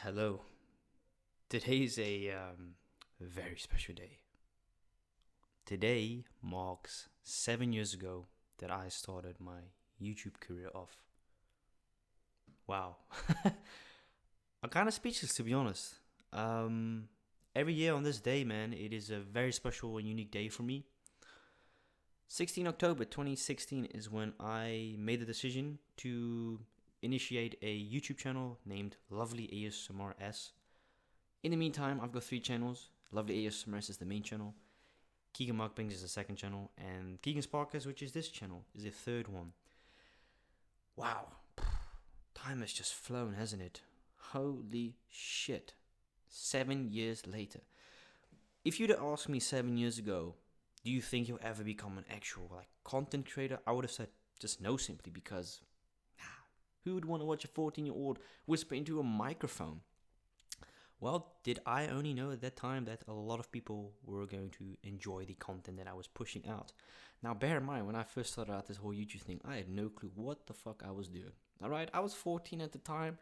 Hello. Today is a very special day. Today marks 7 years ago that I started my YouTube career off. Wow. I'm kind of speechless to be honest. Um, every year on this day, man, it is a very special and unique day for me. 16 October 2016 is when I made the decision to initiate a YouTube channel named Lovely ASMR S. In the meantime, I've got three channels. Lovely ASMR is the main channel. Keegan Mukbangs is the second channel. And Keegan Sparkers, which is this channel, is the third one. Wow. Time has just flown, hasn't it? Holy shit. 7 years later. If you'd asked me 7 years ago, do you think you'll ever become an actual content creator? I would have said just no, simply because who would want to watch a 14-year-old whisper into a microphone? Well, did I only know at that time that a lot of people were going to enjoy the content that I was pushing out. Now, bear in mind, when I first started out this whole YouTube thing, I had no clue what the fuck I was doing. All right, I was 14 at the time.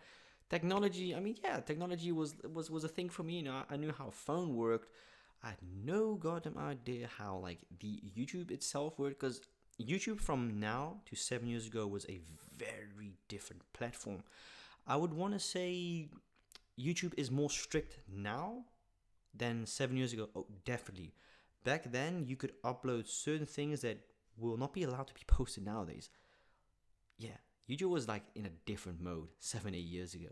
Technology, I mean, yeah, technology was a thing for me. I knew how a phone worked. I had no goddamn idea how the YouTube itself worked, because YouTube from now to 7 years ago was a very different platform. I would want to say YouTube is more strict now than 7 years ago. Oh, definitely. Back then, you could upload certain things that will not be allowed to be posted nowadays. Yeah, YouTube was in a different mode 7, 8 years ago.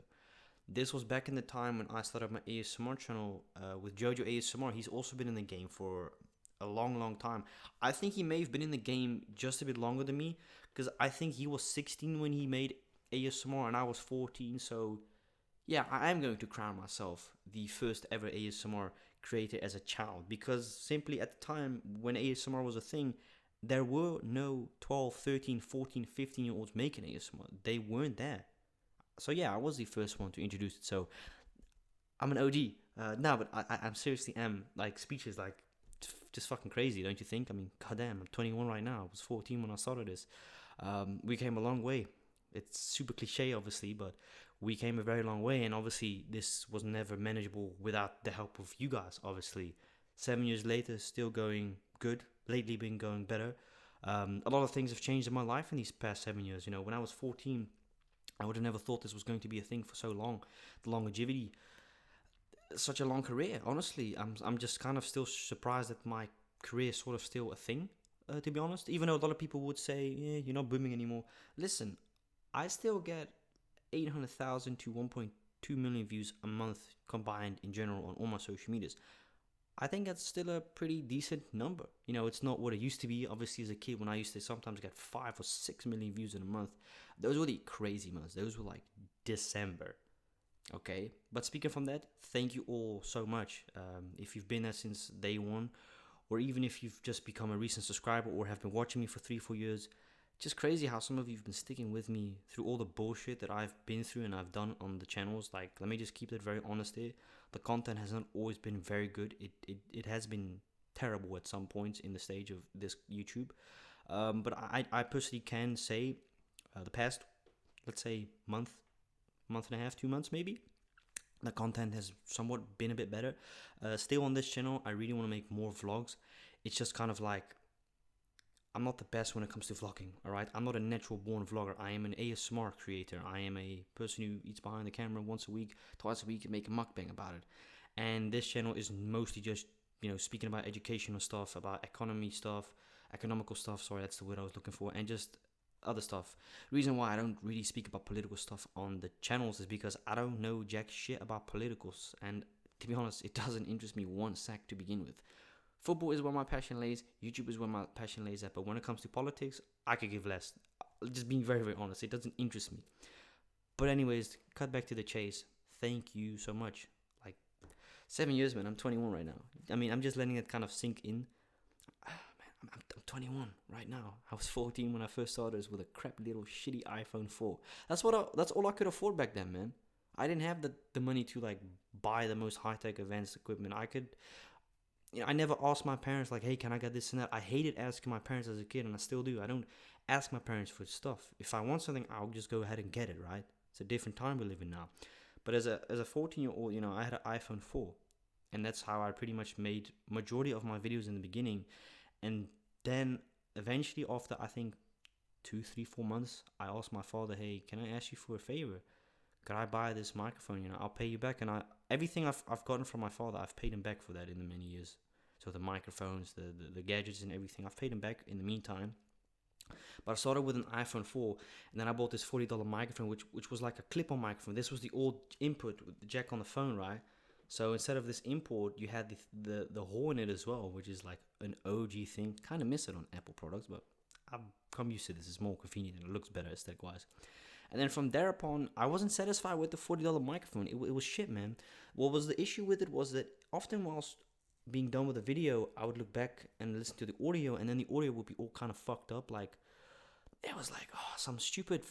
This was back in the time when I started my ASMR channel with Jojo ASMR. He's also been in the game for a long, long time. I think he may have been in the game just a bit longer than me, because I think he was 16 when he made ASMR and I was 14. So yeah, I am going to crown myself the first ever ASMR creator as a child, because simply at the time when ASMR was a thing, there were no 12, 13, 14, 15 year olds making ASMR. They weren't there. So yeah, I was the first one to introduce it. So I'm an OG. No, but I'm seriously am speeches, just fucking crazy, don't you think? I mean, goddamn, I'm 21 right now. I was 14 when I started this. We came a long way. It's super cliche, obviously, but we came a very long way, and obviously this was never manageable without the help of you guys. Obviously, 7 years later, still going good. Lately, been going better. A lot of things have changed in my life in these past 7 years. When I was 14, I would have never thought this was going to be a thing for so long. The longevity, such a long career. Honestly, I'm just kind of still surprised that my career is sort of still a thing. To be honest, even though a lot of people would say, "Yeah, you're not booming anymore." Listen, I still get 800,000 to 1.2 million views a month combined in general on all my social medias. I think that's still a pretty decent number. It's not what it used to be. Obviously, as a kid, when I used to sometimes get 5 or 6 million views in a month, those were the crazy months. Those were like December. Okay, but speaking from that, thank you all so much. If you've been there since day one, or even if you've just become a recent subscriber or have been watching me for 3, 4 years, just crazy how some of you have been sticking with me through all the bullshit that I've been through and I've done on the channels. Let me just keep it very honest here. The content has not always been very good. It has been terrible at some points in the stage of this YouTube. But I personally can say the past, let's say, month and a half, 2 months maybe, the content has somewhat been a bit better. Still on this channel, I really want to make more vlogs. It's just kind of I'm not the best when it comes to vlogging, alright? I'm not a natural born vlogger. I am an ASMR creator. I am a person who eats behind the camera once a week, twice a week, and make a mukbang about it. And this channel is mostly just, speaking about educational stuff, about economical stuff, sorry, that's the word I was looking for, and just other stuff. Reason why I don't really speak about political stuff on the channels is because I don't know jack shit about politicals, and to be honest, it doesn't interest me one sack to begin with. Football is where my passion lays. YouTube is where my passion lays at. But when it comes to politics, I could give less. Just being very, very honest, it doesn't interest me. But anyways, cut back to the chase. Thank you so much. 7 years, man. I'm 21 right now. I mean, I'm just letting it kind of sink in. I'm 21 right now. I was 14 when I first started this with a crap little shitty iPhone 4. That's all I could afford back then, man. I didn't have the money to buy the most high tech advanced equipment. I never asked my parents hey, can I get this and that. I hated asking my parents as a kid, and I still do. I don't ask my parents for stuff. If I want something, I'll just go ahead and get it, right? It's a different time we live in now. But as a 14-year-old, you know, I had an iPhone 4, and that's how I pretty much made majority of my videos in the beginning. And then eventually, after I think 2, 3, 4 months, I asked my father, "Hey, can I ask you for a favor? Could I buy this microphone? You know, I'll pay you back." And everything I've gotten from my father, I've paid him back for that in the many years. So the microphones, the gadgets and everything, I've paid him back in the meantime. But I started with an iPhone 4, and then I bought this $40 microphone, which was like a clip-on microphone. This was the old input with the jack on the phone, right? So instead of this import, you had the horn in it as well, which is like an OG thing. Kind of miss it on Apple products, but I've come used to this. It's more convenient and it looks better aesthetic-wise. And then from there upon, I wasn't satisfied with the $40 microphone. It was shit, man. What was the issue with it was that often whilst being done with a video, I would look back and listen to the audio, and then the audio would be all kind of fucked up. Like, it was like some stupid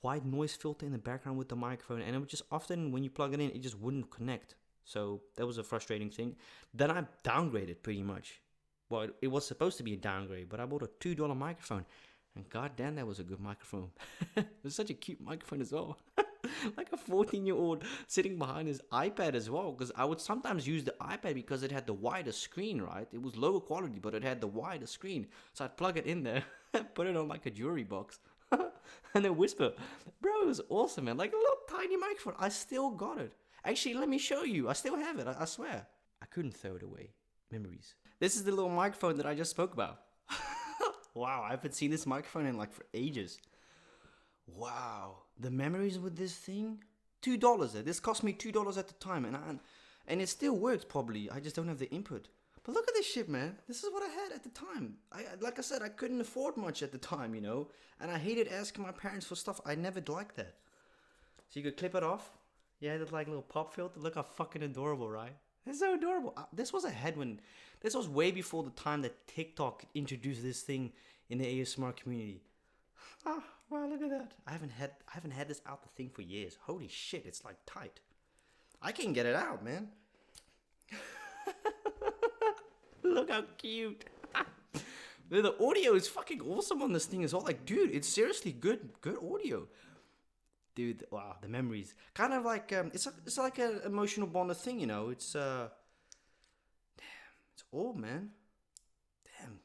white noise filter in the background with the microphone, and it would just often, when you plug it in, it just wouldn't connect. So that was a frustrating thing. Then I downgraded pretty much. Well, it was supposed to be a downgrade, but I bought a $2 microphone, and goddamn, that was a good microphone. It was such a cute microphone as well. Like a 14-year-old sitting behind his iPad as well, because I would sometimes use the iPad because it had the wider screen, right? It was lower quality, but it had the wider screen. So I'd plug it in there, put it on like a jewelry box, and then whisper. Bro, it was awesome, man. Like a little tiny microphone. I still got it. Actually, let me show you. I still have it. I swear. I couldn't throw it away. Memories. This is the little microphone that I just spoke about. Wow, I haven't seen this microphone in like for ages. Wow, the memories with this thing. $2. This cost me $2 at the time, and it still works probably. I just don't have the input. But look at this shit, man. This is what I had at the time. Like I said, I couldn't afford much at the time, you know. And I hated asking my parents for stuff. I never liked that. So you could clip it off. Yeah, it's like a little pop filter. Look how fucking adorable, right? It's so adorable. This was a headwind. This was way before the time that TikTok introduced this thing in the ASMR community. Ah, wow, look at that. I haven't had this out the thing for years. Holy shit, it's like tight. I can't get it out, man. Look how cute. The audio is fucking awesome on this thing as well. Like, dude, it's seriously good audio. Dude, wow, the memories. Kind of like it's like an emotional bonded thing, you know. It's damn, it's old, man. Damn,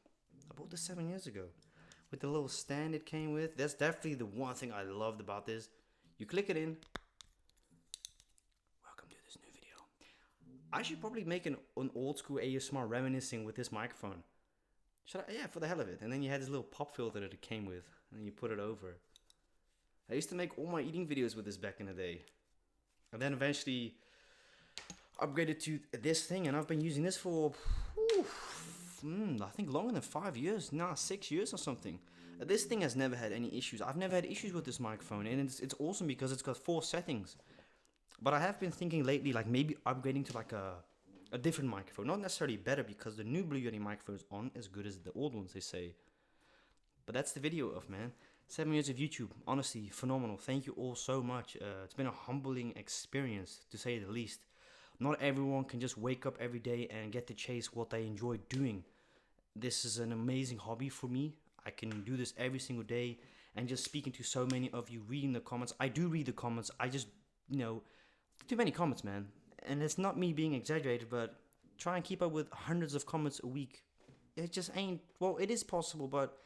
I bought this 7 years ago with the little stand it came with. That's definitely the one thing I loved about this. You click it in. Welcome to this new video. I should probably make an old school ASMR reminiscing with this microphone. Should I? Yeah, for the hell of it. And then you had this little pop filter that it came with, and then you put it over. I used to make all my eating videos with this back in the day. And then eventually upgraded to this thing, and I've been using this for, I think longer than 5 years, 6 years or something. This thing has never had any issues. I've never had issues with this microphone, and it's awesome because it's got 4 settings. But I have been thinking lately, like maybe upgrading to like a different microphone. Not necessarily better, because the new Blue Yeti microphones aren't as good as the old ones, they say. But that's the video of, man. 7 years of YouTube, honestly, phenomenal. Thank you all so much. It's been a humbling experience, to say the least. Not everyone can just wake up every day and get to chase what they enjoy doing. This is an amazing hobby for me. I can do this every single day, and just speaking to so many of you, reading the comments. I do read the comments. I just, too many comments, man. And it's not me being exaggerated, but try and keep up with hundreds of comments a week. It just ain't, well, it is possible, but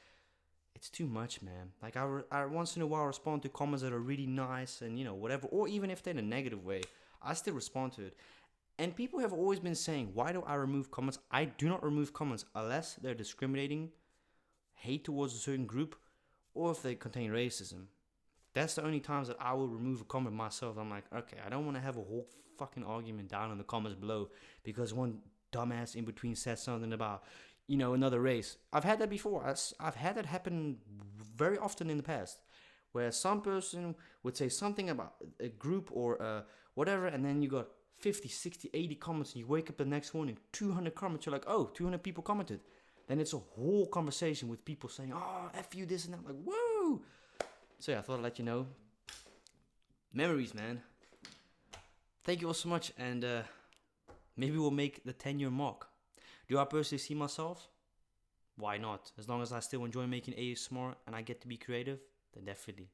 it's too much, man. Like, I once in a while respond to comments that are really nice and, whatever. Or even if they're in a negative way, I still respond to it. And people have always been saying, why do I remove comments? I do not remove comments unless they're discriminating, hate towards a certain group, or if they contain racism. That's the only times that I will remove a comment myself. I'm like, okay, I don't want to have a whole fucking argument down in the comments below because one dumbass in between said something about, another race. I've had that before. I've had that happen very often in the past, where some person would say something about a group or whatever, and then you got 50, 60, 80 comments, and you wake up the next morning, 200 comments. You're like, oh, 200 people commented. Then it's a whole conversation with people saying, oh, F you, this and that. I'm like, whoa. So yeah, I thought I'd let you know. Memories, man. Thank you all so much, and maybe we'll make the 10-year mark. Do I personally see myself? Why not? As long as I still enjoy making ASMR and I get to be creative, then definitely.